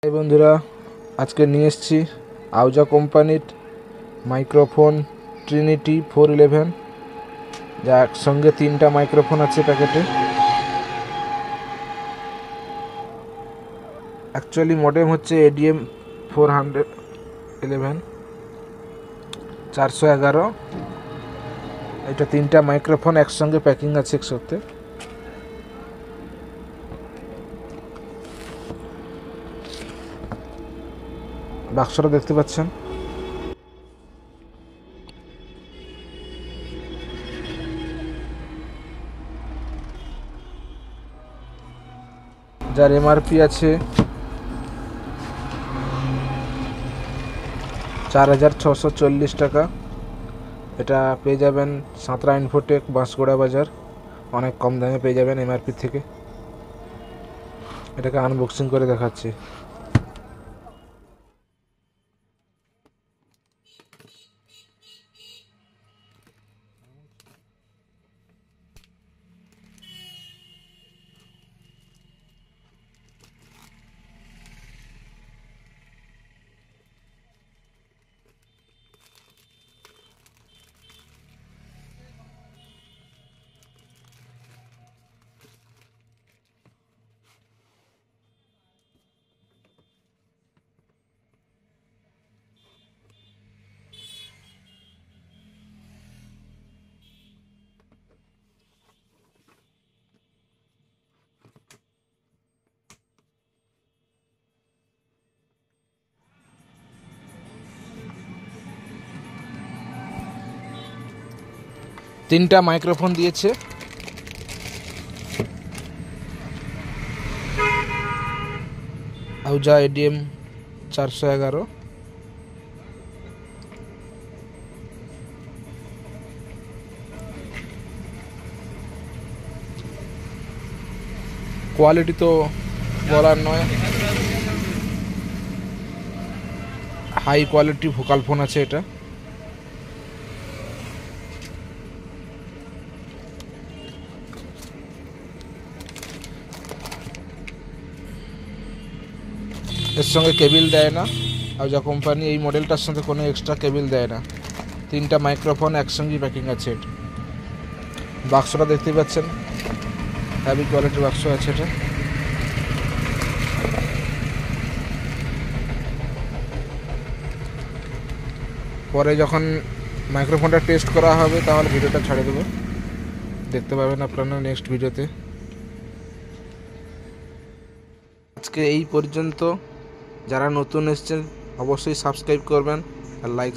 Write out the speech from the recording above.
এই বন্ধুরা, আজকে নিয়ে এসেছি আউজা কোম্পানির মাইক্রোফোন ট্রিনিটি 411, যা একসঙ্গে 3টা মাইক্রোফোন আছে প্যাকেটে। অ্যাকচুয়ালি মডেম হচ্ছে ADM 411 411। এটা 3টা মাইক্রোফোন একসঙ্গে প্যাকিং আছে একসাথে। বাক্সটা দেখতে পাচ্ছেন। যার MRP আছে 4,640 টাকা। এটা পেয়ে যাবেন সাঁতরা ইনফোটেক, বাঁশগোড়া বাজার। অনেক কম দামে পেয়ে যাবেন MRP থেকে। এটাকে আনবক্সিং করে দেখাচ্ছি। তিনটা মাইক্রোফোন দিয়েছে। আউজা ADM 411। কোয়ালিটি তো বলার নয়, হাই কোয়ালিটি ভোকাল ফোন আছে এটা। এর সঙ্গে কেবিল দেয় না আউজা কোম্পানি। এই মডেলটার সাথে কোনো এক্সট্রা কেবিল দেয় না। 3টা মাইক্রোফোন একসঙ্গেই প্যাকিং আছে এটা। বাক্সটা দেখতে পাচ্ছেন, হেভি কোয়ালিটির বাক্স আছে এটা। পরে যখন মাইক্রোফোনটা টেস্ট করা হবে তাহলে ভিডিওটা ছাড়ে দেবো, দেখতে পাবেন আপনারা নেক্সট ভিডিওতে। আজকে এই পর্যন্ত। যারা নতুন এসেছেন অবশ্যই সাবস্ক্রাইব করবেন আর লাইক